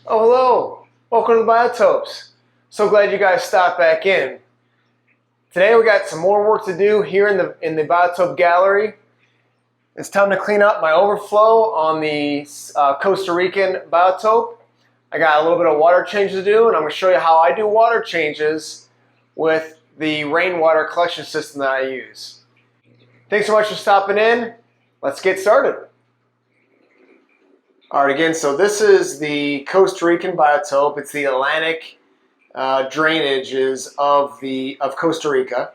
Oh, hello. Welcome to the Biotopes. So glad you guys stopped back in. Today we got some more work to do here in the Biotope gallery. It's time to clean up my overflow on the Costa Rican Biotope. I got a little bit of water changes to do, and I'm going to show you how I do water changes with the rainwater collection system that I use. Thanks so much for stopping in. Let's get started. All right, again, so this is the Costa Rican Biotope. It's the Atlantic drainages of Costa Rica.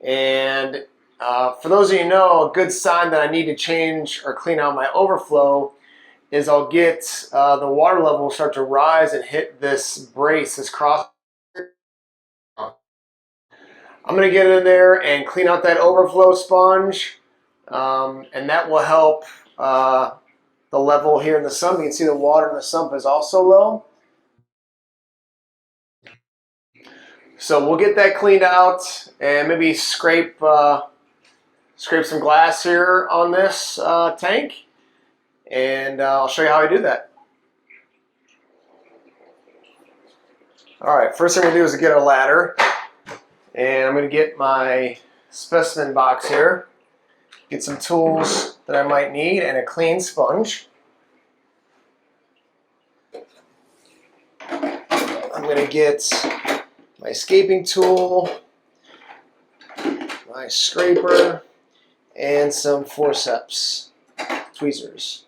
And for those of you who know, a good sign that I need to change or clean out my overflow is I'll get the water level will start to rise and hit this brace, this cross. I'm going to get in there and clean out that overflow sponge, and that will help the level here in the sump. You can see the water in the sump is also low. So we'll get that cleaned out and maybe scrape some glass here on this tank, and I'll show you how I do that. All right, first thing we'll do is get a ladder, and I'm going to get my specimen box here, get some tools that I might need, and a clean sponge. I'm going to get my escaping tool, my scraper, and some forceps, tweezers.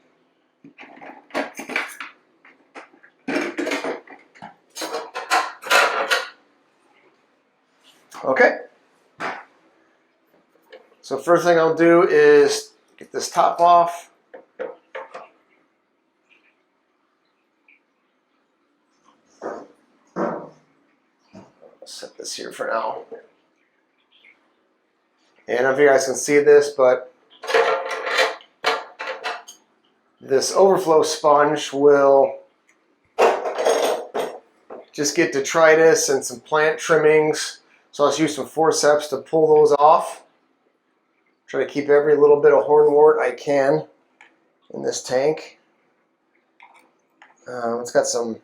Okay. So first thing I'll do is get this top off. Set this here for now. And I don't know if you guys can see this, but this overflow sponge will just get detritus and some plant trimmings. So I'll use some forceps to pull those off. Try to keep every little bit of hornwort I can in this tank. It's got some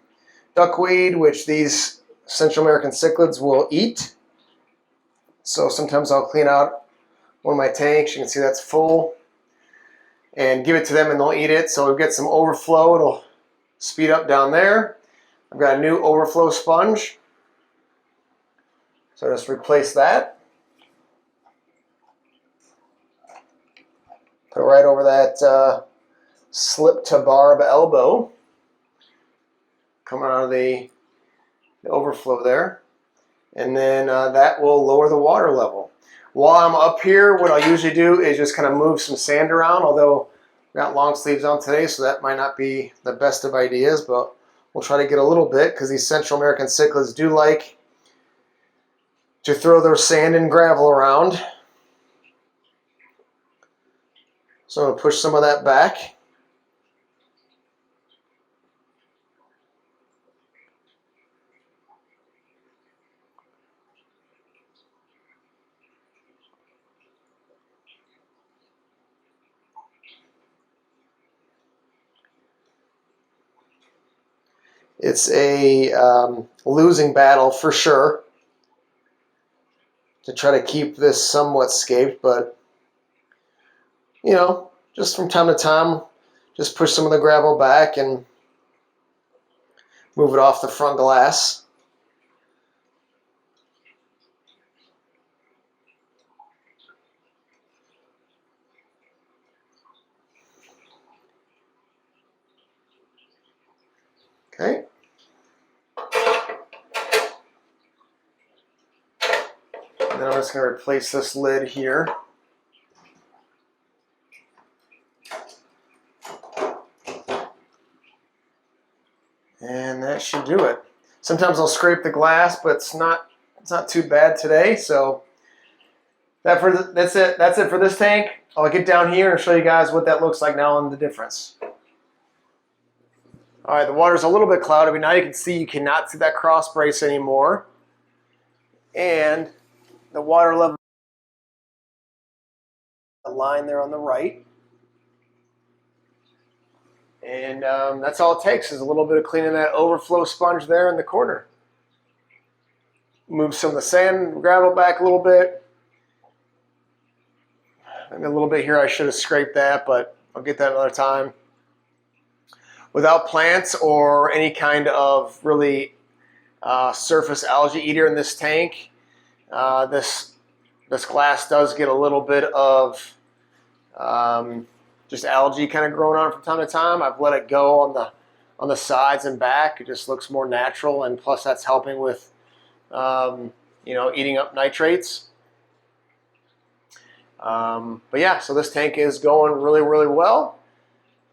duckweed, which these Central American cichlids will eat. So sometimes I'll clean out one of my tanks. You can see that's full, and give it to them and they'll eat it. So we'll get some overflow. It'll speed up down there. I've got a new overflow sponge. So just replace that. Put it right over that slip to barb elbow coming out of the overflow there. And then that will lower the water level. While I'm up here, what I'll usually do is just kind of move some sand around, although I've got long sleeves on today, so that might not be the best of ideas, but we'll try to get a little bit because these Central American cichlids do like to throw their sand and gravel around. So I'm going to push some of that back. It's a losing battle for sure to try to keep this somewhat scaped, but you know, just from time to time, just push some of the gravel back and move it off the front glass. Okay. And then I'm just going to replace this lid here. And that should do it. Sometimes I'll scrape the glass, but it's not too bad today. So that's it for this tank. I'll get down here and show you guys what that looks like now and the difference. All right, the water's a little bit cloudy, but now you can see you cannot see that cross brace anymore. And the water level, the line there on the right. And that's all it takes is a little bit of cleaning that overflow sponge there in the corner. Move some of the sand, gravel back a little bit. Maybe a little bit here, I should have scraped that, but I'll get that another time. Without plants or any kind of really surface algae eater in this tank, this glass does get a little bit of just algae kind of growing on from time to time. I've let it go on the sides and back. It just looks more natural, and plus that's helping with eating up nitrates. But yeah, so this tank is going really, really well.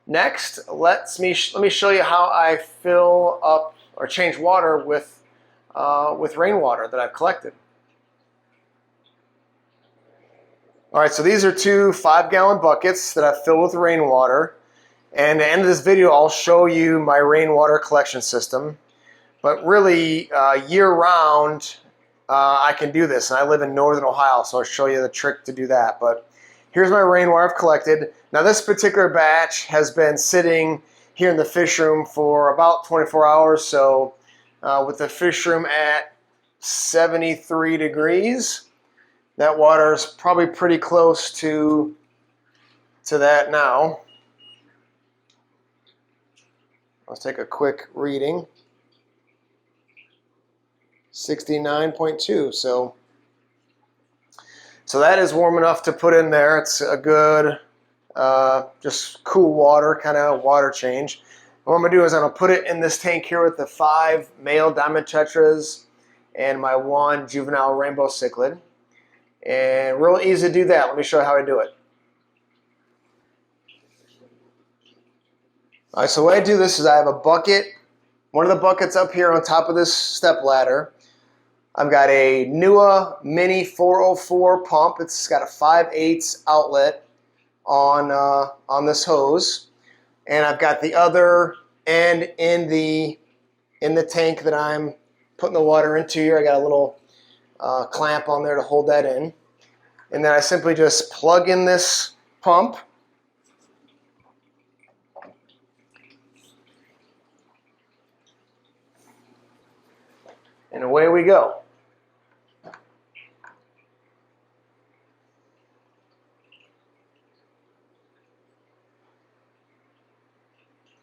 Next, let me show you how I fill up or change water with rainwater that I've collected. All right, so these are two 5-gallon buckets that I've filled with rainwater. And at the end of this video, I'll show you my rainwater collection system. But really, year-round, I can do this. And I live in northern Ohio, so I'll show you the trick to do that. But here's my rainwater I've collected. Now, this particular batch has been sitting here in the fish room for about 24 hours. So with the fish room at 73 degrees, that water is probably pretty close to that now. Let's take a quick reading. 69.2. So that is warm enough to put in there. It's a good, just cool water, kind of water change. What I'm going to do is I'm going to put it in this tank here with the 5 male diamond tetras and my 1 juvenile rainbow cichlid. And real easy to do that. Let me show you how I do it. All right, so the way I do this is I have a bucket. One of the buckets up here on top of this step ladder. I've got a NUA Mini 404 pump. It's got a 5/8 outlet on this hose, and I've got the other end in the tank that I'm putting the water into here. I got a little clamp on there to hold that in, and then I simply just plug in this pump. And away we go.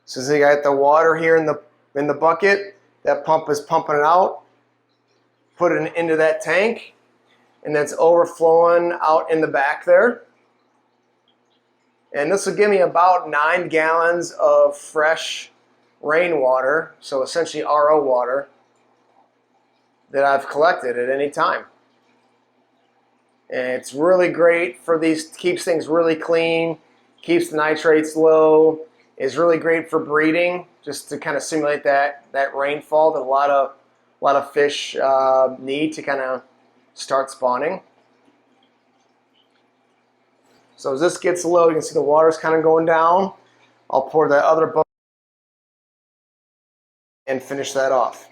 So you got the water here in the bucket. That pump is pumping it out. Put it into that tank, and that's overflowing out in the back there. And this will give me about 9 gallons of fresh rainwater, so essentially RO water, that I've collected at any time. And it's really great for these, keeps things really clean, keeps the nitrates low, is really great for breeding, just to kind of simulate that rainfall that a lot of fish need to kind of start spawning. So as this gets low, you can see the water's kind of going down. I'll pour that other bucket and finish that off.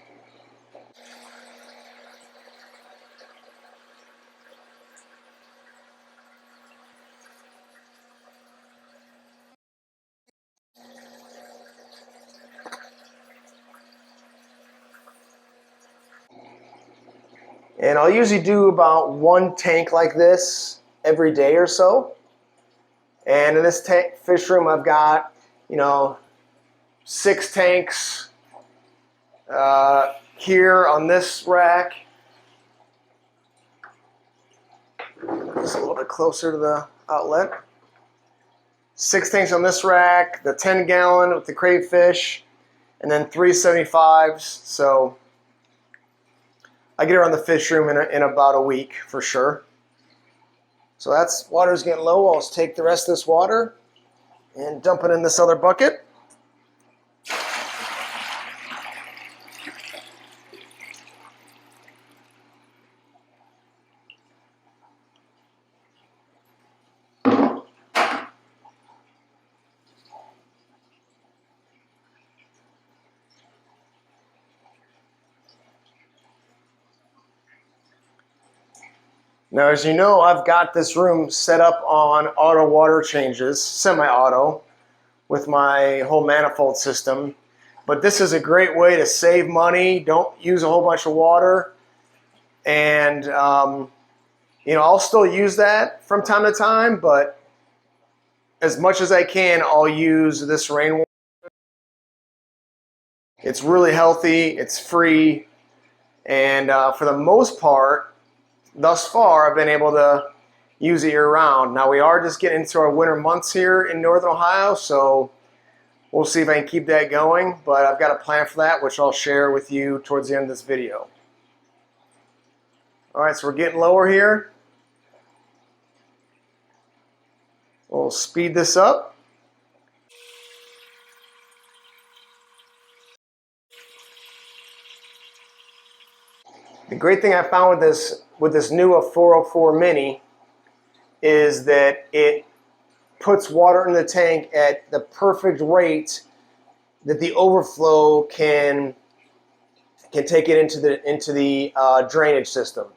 And I'll usually do about 1 tank like this every day or so. And in this fish room, I've got, 6 tanks here on this rack. Just a little bit closer to the outlet. 6 tanks on this rack, the 10-gallon with the crayfish, and then 3 75s. So I get around the fish room in about a week for sure. So that's, water's getting low. I'll just take the rest of this water and dump it in this other bucket. Now, as you know, I've got this room set up on auto water changes, semi-auto, with my whole manifold system. But this is a great way to save money, don't use a whole bunch of water, and you know, I'll still use that from time to time, but as much as I can, I'll use this rainwater. It's really healthy, it's free, and for the most part, thus far, I've been able to use it year-round. Now, we are just getting into our winter months here in Northern Ohio, so we'll see if I can keep that going, but I've got a plan for that, which I'll share with you towards the end of this video. All right, so we're getting lower here. We'll speed this up. The great thing I found with this new 404 Mini is that it puts water in the tank at the perfect rate that the overflow can take it into the drainage system.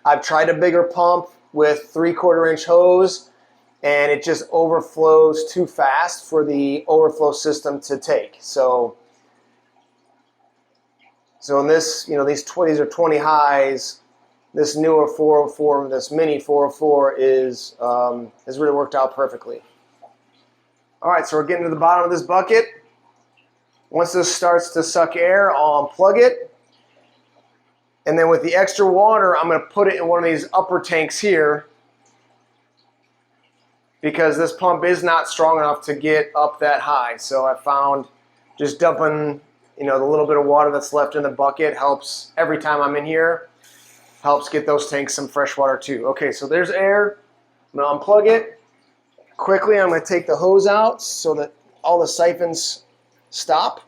I've tried a bigger pump with 3/4 inch hose, and it just overflows too fast for the overflow system to take. So in this, you know, these are 20 highs. This newer 404, this mini 404 has really worked out perfectly. All right, so we're getting to the bottom of this bucket. Once this starts to suck air, I'll unplug it. And then with the extra water, I'm going to put it in one of these upper tanks here, because this pump is not strong enough to get up that high. So I found just dumping, you know, the little bit of water that's left in the bucket helps every time I'm in here. Helps get those tanks some fresh water too. Okay, so there's air. I'm going to unplug it. Quickly, I'm going to take the hose out so that all the siphons stop.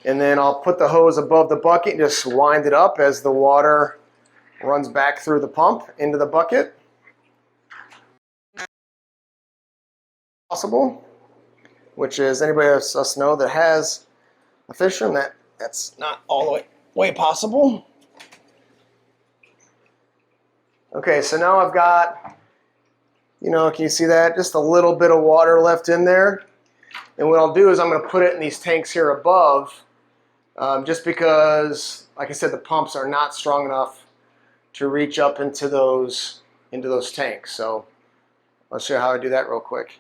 And then I'll put the hose above the bucket and just wind it up as the water runs back through the pump into the bucket. Possible, which is anybody else know that has a fish room, that's not all the way possible. Okay, so now I've got, you know, can you see that? Just a little bit of water left in there. And what I'll do is I'm going to put it in these tanks here above, just because, like I said, the pumps are not strong enough to reach up into those tanks. So I'll show you how I do that real quick.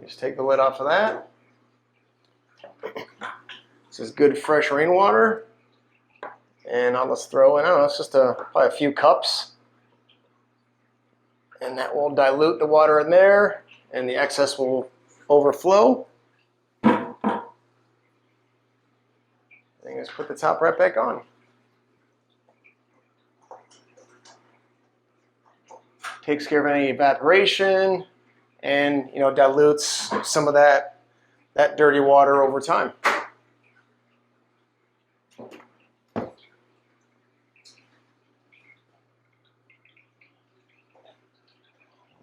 Just take the lid off of that. This is good fresh rainwater. And I'll just throw in, I don't know, it's just probably a few cups. And that will dilute the water in there, and the excess will overflow. And just put the top right back on. Takes care of any evaporation, and, you know, dilutes some of that dirty water over time.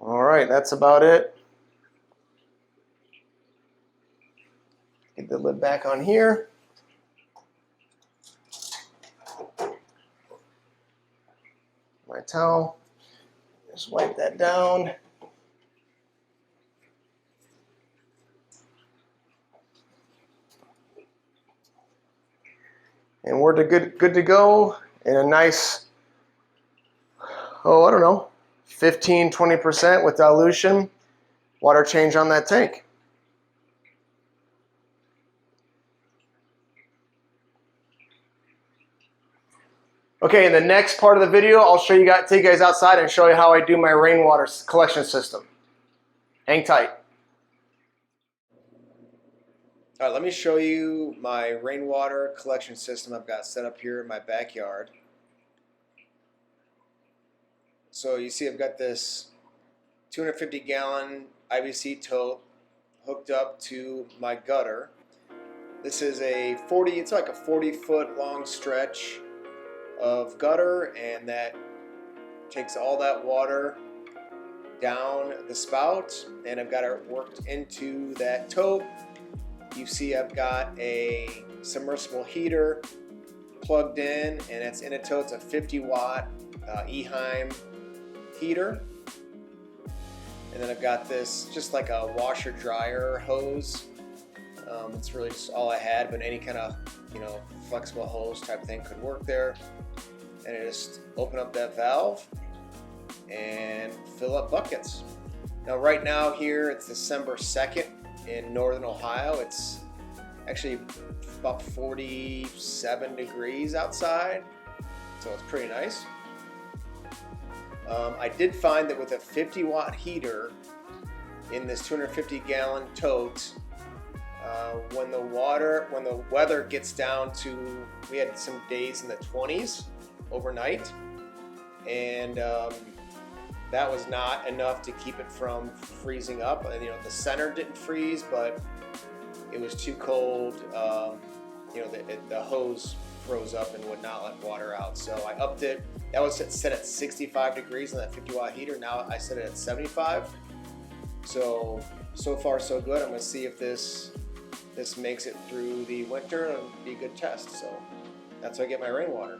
All right, that's about it. Get the lid back on here. My towel. Just wipe that down. And we're good to go in a nice, I don't know, 15-20% with dilution water change on that tank. Okay, in the next part of the video, I'll take you guys outside and show you how I do my rainwater collection system. Hang tight. All right, let me show you my rainwater collection system I've got set up here in my backyard. So you see I've got this 250-gallon IBC tote hooked up to my gutter. This is it's like a 40-foot long stretch of gutter, and that takes all that water down the spout, and I've got it worked into that tote. You see I've got a submersible heater plugged in, and it's in a tow. It's a 50-watt Eheim heater. And then I've got this just like a washer dryer hose. It's really just all I had, but any kind of, you know, flexible hose type thing could work there. And I just open up that valve and fill up buckets. Now right now here it's December 2nd in northern Ohio. It's actually about 47 degrees outside, so it's pretty nice. I did find that with a 50-watt heater in this 250-gallon tote, when the weather gets down to, we had some days in the 20s overnight, and that was not enough to keep it from freezing up. You know, the center didn't freeze, but it was too cold. You know, the hose froze up and would not let water out. So I upped it. That was set at 65 degrees on that 50-watt heater. Now I set it at 75. So far so good. I'm going to see if this makes it through the winter and be a good test. So that's how I get my rainwater.